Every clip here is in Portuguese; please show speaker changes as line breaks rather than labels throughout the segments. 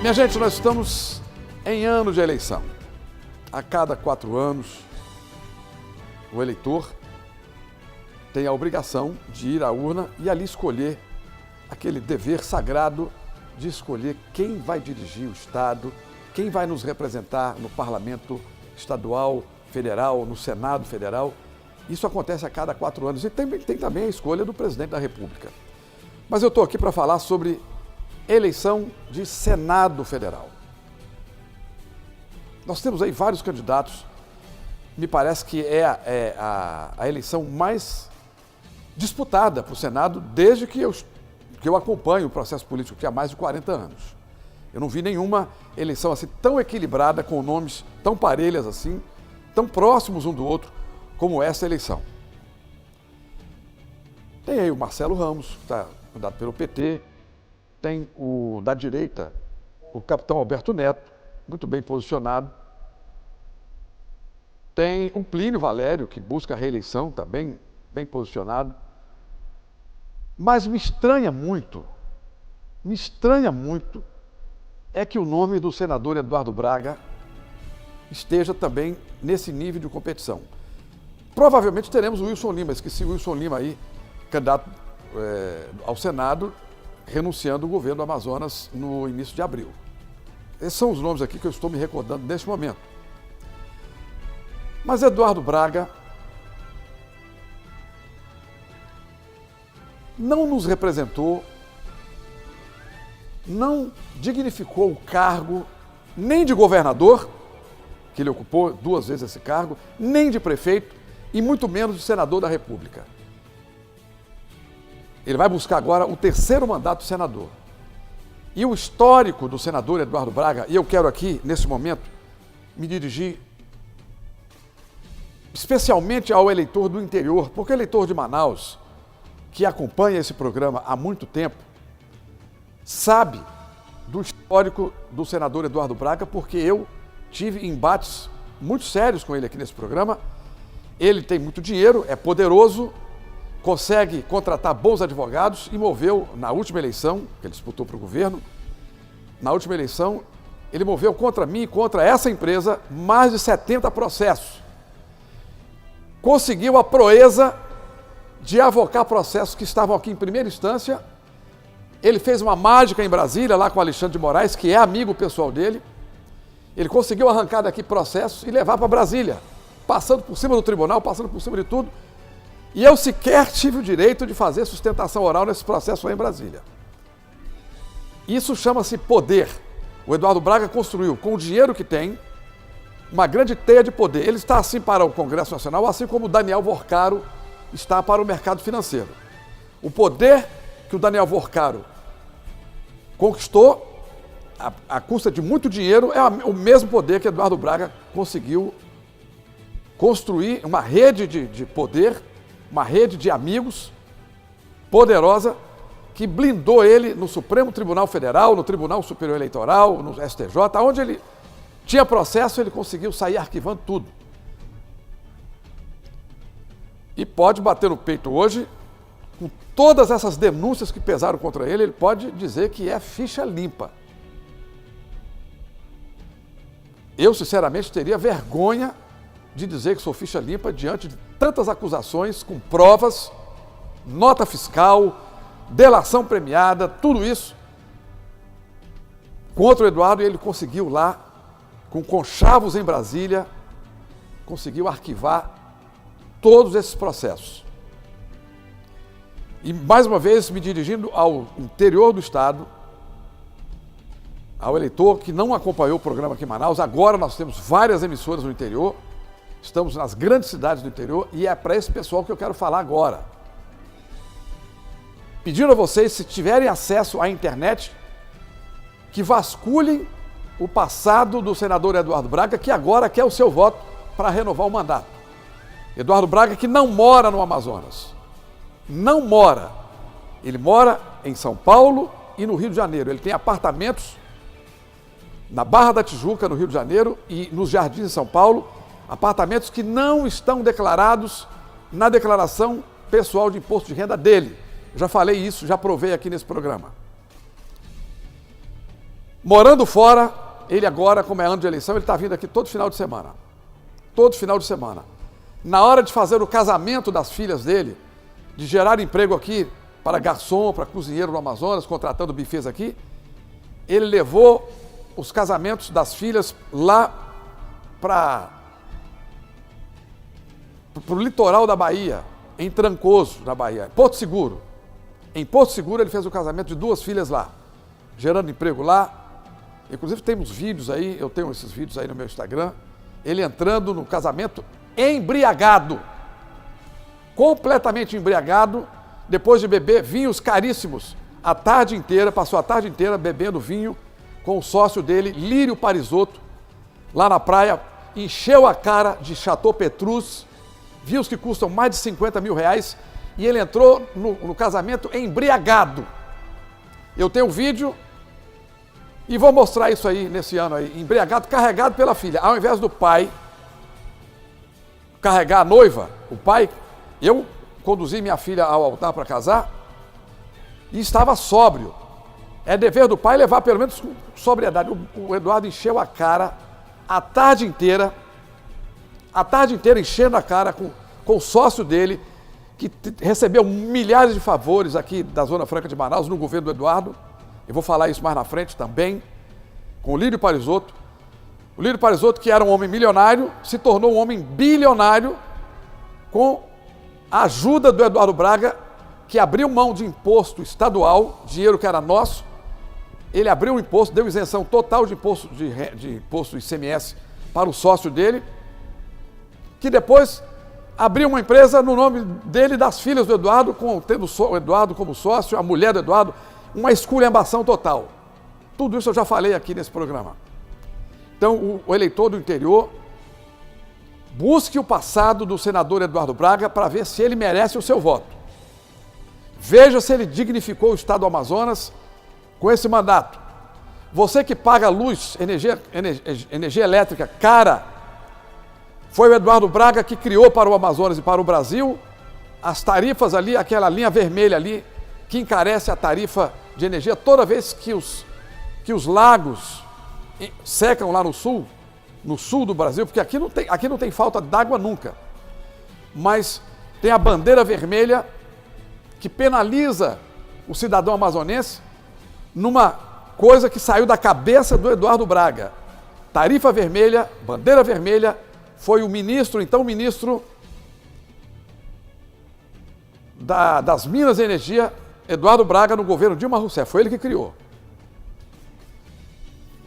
Minha gente, nós estamos em ano de eleição. A cada 4 anos, o eleitor tem a obrigação de ir à urna e ali escolher aquele dever sagrado de escolher quem vai dirigir o Estado, quem vai nos representar no Parlamento Estadual, Federal, no Senado Federal. Isso acontece a cada 4 anos e tem também a escolha do Presidente da República. Mas eu estou aqui para falar sobre eleição de Senado Federal. Nós temos aí vários candidatos, me parece que é a eleição mais disputada para o Senado desde que eu acompanho o processo político, que há mais de 40 anos. Eu não vi nenhuma eleição assim tão equilibrada, com nomes tão parelhas assim, tão próximos um do outro, como essa eleição. Tem aí o Marcelo Ramos, que está candidato pelo PT, tem o da direita, o capitão Alberto Neto, muito bem posicionado. Tem o Plínio Valério, que busca a reeleição, está bem posicionado. Mas me estranha muito é que o nome do senador Eduardo Braga esteja também nesse nível de competição. Provavelmente teremos o Wilson Lima, esqueci o Wilson Lima aí, candidato ao Senado, renunciando o governo do Amazonas no início de abril. Esses são os nomes aqui que eu estou me recordando neste momento. Mas Eduardo Braga não nos representou, não dignificou o cargo nem de governador, que ele ocupou 2 vezes esse cargo, nem de prefeito e muito menos de senador da República. Ele vai buscar agora o 3º mandato de senador. E o histórico do senador Eduardo Braga, e eu quero aqui, nesse momento, me dirigir especialmente ao eleitor do interior, porque o eleitor de Manaus, que acompanha esse programa há muito tempo, sabe do histórico do senador Eduardo Braga, porque eu tive embates muito sérios com ele aqui nesse programa. Ele tem muito dinheiro, é poderoso, consegue contratar bons advogados e moveu, na última eleição, que ele disputou para o governo, na última eleição, ele moveu contra mim e contra essa empresa mais de 70 processos. Conseguiu a proeza de avocar processos que estavam aqui em primeira instância. Ele fez uma mágica em Brasília, lá com o Alexandre de Moraes, que é amigo pessoal dele. Ele conseguiu arrancar daqui processos e levar para Brasília, passando por cima do tribunal, passando por cima de tudo. E eu sequer tive o direito de fazer sustentação oral nesse processo lá em Brasília. Isso chama-se poder. O Eduardo Braga construiu, com o dinheiro que tem, uma grande teia de poder. Ele está assim para o Congresso Nacional, assim como o Daniel Vorcaro está para o mercado financeiro. O poder que o Daniel Vorcaro conquistou, à custa de muito dinheiro, é o mesmo poder que Eduardo Braga conseguiu construir, uma rede de poder, uma rede de amigos poderosa, que blindou ele no Supremo Tribunal Federal, no Tribunal Superior Eleitoral, no STJ, onde ele tinha processo, ele conseguiu sair arquivando tudo. E pode bater no peito hoje, com todas essas denúncias que pesaram contra ele, ele pode dizer que é ficha limpa. Eu, sinceramente, teria vergonha de dizer que sou ficha limpa diante de tantas acusações, com provas, nota fiscal, delação premiada, tudo isso contra o Eduardo, e ele conseguiu lá, com conchavos em Brasília, conseguiu arquivar todos esses processos. E, mais uma vez, me dirigindo ao interior do Estado, ao eleitor que não acompanhou o programa aqui em Manaus, agora nós temos várias emissoras no interior, estamos nas grandes cidades do interior, e é para esse pessoal que eu quero falar agora. Pedindo a vocês, se tiverem acesso à internet, que vasculhem o passado do senador Eduardo Braga, que agora quer o seu voto para renovar o mandato. Eduardo Braga, que não mora no Amazonas. Não mora. Ele mora em São Paulo e no Rio de Janeiro. Ele tem apartamentos na Barra da Tijuca, no Rio de Janeiro, e nos Jardins de São Paulo, apartamentos que não estão declarados na declaração pessoal de imposto de renda dele. Já falei isso, já provei aqui nesse programa. Morando fora, ele agora, como é ano de eleição, ele está vindo aqui todo final de semana. Todo final de semana. Na hora de fazer o casamento das filhas dele, de gerar emprego aqui para garçom, para cozinheiro no Amazonas, contratando bufês aqui, ele levou os casamentos das filhas lá para o litoral da Bahia, em Trancoso, na Bahia, Porto Seguro. Em Porto Seguro ele fez o casamento de 2 filhas lá, gerando emprego lá. Inclusive tem uns vídeos aí, eu tenho esses vídeos aí no meu Instagram, ele entrando no casamento embriagado, completamente embriagado, depois de beber vinhos caríssimos, a tarde inteira, passou a tarde inteira bebendo vinho com o sócio dele, Lírio Parisotto, lá na praia, encheu a cara de Chateau Petrus, vinhos que custam mais de 50 mil reais, e ele entrou no casamento embriagado. Eu tenho um vídeo e vou mostrar isso aí nesse ano aí, embriagado, carregado pela filha. Ao invés do pai carregar a noiva, o pai, eu conduzi minha filha ao altar para casar e estava sóbrio. É dever do pai levar pelo menos com sobriedade. O Eduardo encheu a cara a tarde inteira enchendo a cara com o sócio dele, que recebeu milhares de favores aqui da Zona Franca de Manaus, no governo do Eduardo. Eu vou falar isso mais na frente também, com o Lírio Parisotto. O Lírio Parisotto, que era um homem milionário, se tornou um homem bilionário com a ajuda do Eduardo Braga, que abriu mão de imposto estadual, dinheiro que era nosso. Ele abriu o imposto, deu isenção total de imposto ICMS para o sócio dele, que depois abriu uma empresa no nome dele e das filhas do Eduardo, tendo o Eduardo como sócio, a mulher do Eduardo, uma esculhambação total. Tudo isso eu já falei aqui nesse programa. Então, o eleitor do interior, busque o passado do senador Eduardo Braga para ver se ele merece o seu voto. Veja se ele dignificou o estado do Amazonas com esse mandato. Você que paga luz, energia elétrica cara, foi o Eduardo Braga que criou para o Amazonas e para o Brasil as tarifas ali, aquela linha vermelha ali, que encarece a tarifa de energia toda vez que os lagos secam lá no sul do Brasil, porque aqui não tem falta d'água nunca. Mas tem a bandeira vermelha que penaliza o cidadão amazonense numa coisa que saiu da cabeça do Eduardo Braga. Tarifa vermelha, bandeira vermelha, foi o ministro das Minas e Energia, Eduardo Braga, no governo Dilma Rousseff. Foi ele que criou.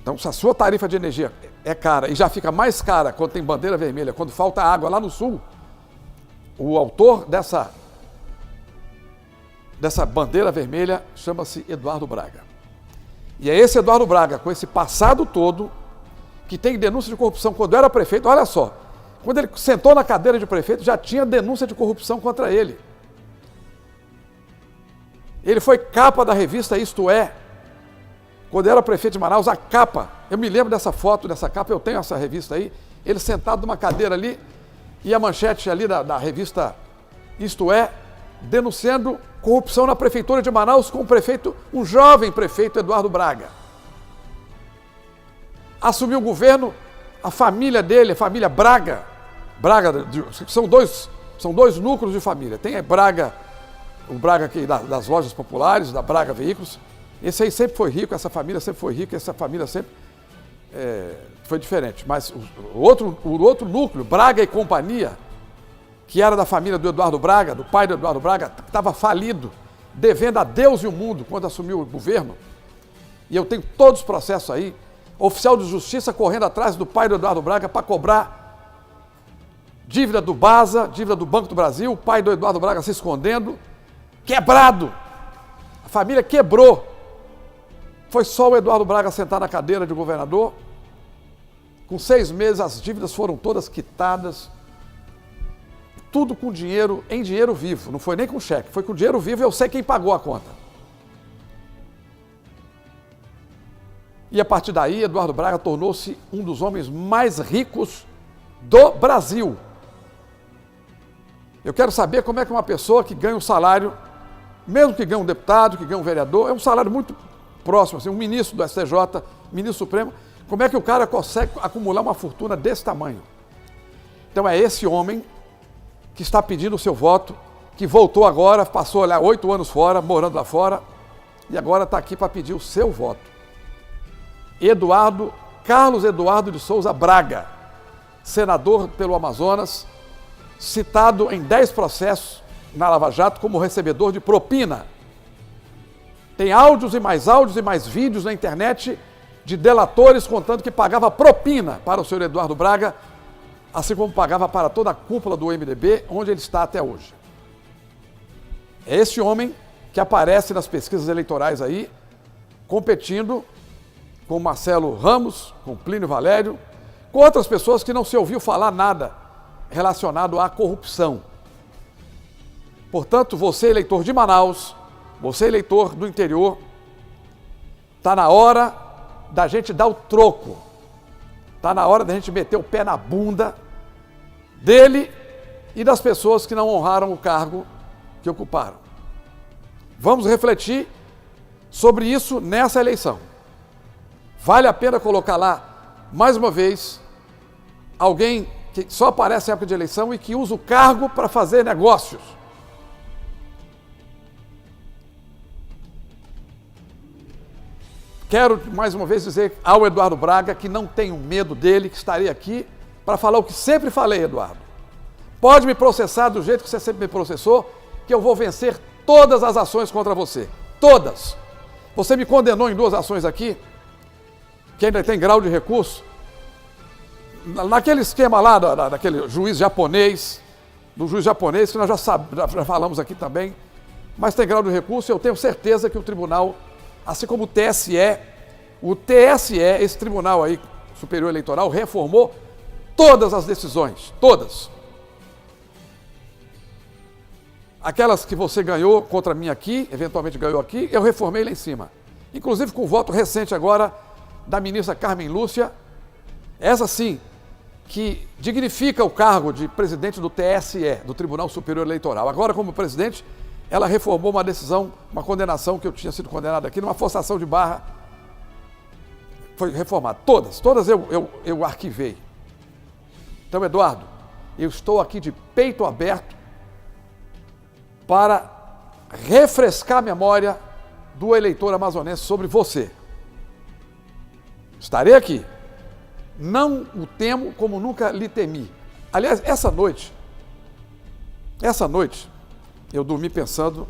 Então, se a sua tarifa de energia é cara e já fica mais cara quando tem bandeira vermelha, quando falta água lá no sul, o autor dessa bandeira vermelha chama-se Eduardo Braga. E é esse Eduardo Braga, com esse passado todo, que tem denúncia de corrupção quando era prefeito. Olha só, quando ele sentou na cadeira de prefeito, já tinha denúncia de corrupção contra ele. Ele foi capa da revista Isto É, quando era prefeito de Manaus, a capa, eu me lembro dessa foto, dessa capa, eu tenho essa revista aí, ele sentado numa cadeira ali, e a manchete ali da revista Isto É, denunciando corrupção na prefeitura de Manaus com o prefeito, um jovem prefeito, Eduardo Braga. Assumiu o governo, a família dele, a família Braga, são dois núcleos de família. Tem o Braga aqui das lojas populares, da Braga Veículos. Esse aí sempre foi rico, essa família sempre foi rica, essa família sempre foi diferente. Mas o outro núcleo, Braga e Companhia, que era da família do Eduardo Braga, do pai do Eduardo Braga, estava falido, devendo a Deus e o mundo quando assumiu o governo. E eu tenho todos os processos aí, oficial de justiça correndo atrás do pai do Eduardo Braga para cobrar dívida do BASA, dívida do Banco do Brasil, o pai do Eduardo Braga se escondendo, quebrado. A família quebrou. Foi só o Eduardo Braga sentar na cadeira de governador. Com 6 meses as dívidas foram todas quitadas. Tudo com dinheiro, em dinheiro vivo. Não foi nem com cheque, foi com dinheiro vivo e eu sei quem pagou a conta. E a partir daí, Eduardo Braga tornou-se um dos homens mais ricos do Brasil. Eu quero saber como é que uma pessoa que ganha um salário, mesmo que ganhe um deputado, que ganhe um vereador, é um salário muito próximo, assim, um ministro do STJ, ministro supremo, como é que o cara consegue acumular uma fortuna desse tamanho? Então é esse homem que está pedindo o seu voto, que voltou agora, passou lá 8 anos fora, morando lá fora, e agora está aqui para pedir o seu voto. Carlos Eduardo de Souza Braga, senador pelo Amazonas, citado em 10 processos na Lava Jato como recebedor de propina. Tem áudios e mais vídeos na internet de delatores contando que pagava propina para o senhor Eduardo Braga, assim como pagava para toda a cúpula do MDB, onde ele está até hoje. É esse homem que aparece nas pesquisas eleitorais aí, competindo com Marcelo Ramos, com Plínio Valério, com outras pessoas que não se ouviu falar nada relacionado à corrupção. Portanto, você, eleitor de Manaus, você, eleitor do interior, está na hora da gente dar o troco. Está na hora da gente meter o pé na bunda dele e das pessoas que não honraram o cargo que ocuparam. Vamos refletir sobre isso nessa eleição. Vale a pena colocar lá, mais uma vez, alguém que só aparece em época de eleição e que usa o cargo para fazer negócios. Quero, mais uma vez, dizer ao Eduardo Braga que não tenho medo dele, que estarei aqui para falar o que sempre falei, Eduardo. Pode me processar do jeito que você sempre me processou, que eu vou vencer todas as ações contra você. Todas. Você me condenou em 2 ações aqui, que ainda tem grau de recurso. Naquele esquema lá, daquele juiz japonês, do juiz japonês, que nós já falamos aqui também, mas tem grau de recurso, eu tenho certeza que o tribunal, assim como o TSE, esse tribunal aí, Superior Eleitoral, reformou todas as decisões, todas. Aquelas que você ganhou contra mim aqui, eventualmente ganhou aqui, eu reformei lá em cima. Inclusive com o voto recente agora da ministra Carmen Lúcia, essa sim, que dignifica o cargo de presidente do TSE, do Tribunal Superior Eleitoral. Agora, como presidente, ela reformou uma decisão, uma condenação que eu tinha sido condenado aqui, numa forçação de barra. Foi reformada. Todas eu arquivei. Então, Eduardo, eu estou aqui de peito aberto para refrescar a memória do eleitor amazonense sobre você. Estarei aqui. Não o temo como nunca lhe temi. Aliás, essa noite, eu dormi pensando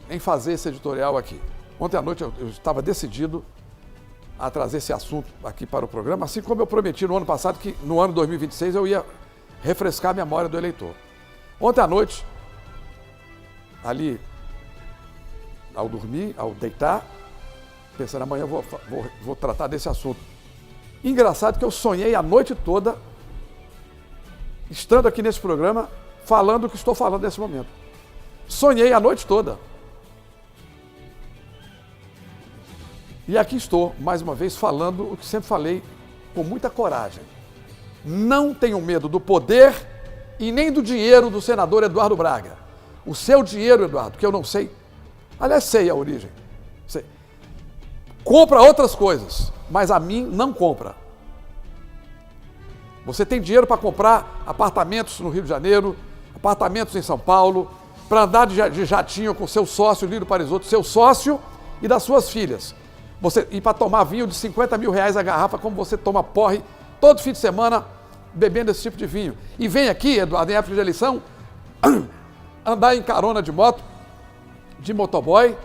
em fazer esse editorial aqui. Ontem à noite eu estava decidido a trazer esse assunto aqui para o programa, assim como eu prometi no ano passado que no ano 2026 eu ia refrescar a memória do eleitor. Ontem à noite, ali, ao dormir, ao deitar, pensando, amanhã eu vou tratar desse assunto. Engraçado que eu sonhei a noite toda, estando aqui nesse programa, falando o que estou falando nesse momento. Sonhei a noite toda. E aqui estou, mais uma vez, falando o que sempre falei com muita coragem. Não tenho medo do poder e nem do dinheiro do senador Eduardo Braga. O seu dinheiro, Eduardo, que eu não sei, aliás, sei a origem, sei. Compra outras coisas, mas a mim não compra. Você tem dinheiro para comprar apartamentos no Rio de Janeiro, apartamentos em São Paulo, para andar de jatinho com seu sócio, Lírio Parisotto, seu sócio e das suas filhas. E para tomar vinho de 50 mil reais a garrafa, como você toma porre todo fim de semana, bebendo esse tipo de vinho. E vem aqui, Eduardo, em época de eleição, andar em carona de moto, de motoboy,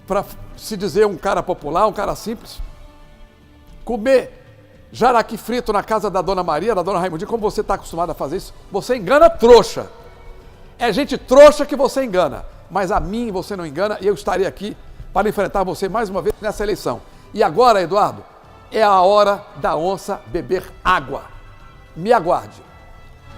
para se dizer um cara popular, um cara simples, comer jaraqui frito na casa da Dona Maria, da Dona Raimundinha, como você está acostumado a fazer isso, você engana trouxa. É gente trouxa que você engana, mas a mim você não engana e eu estarei aqui para enfrentar você mais uma vez nessa eleição. E agora, Eduardo, é a hora da onça beber água. Me aguarde.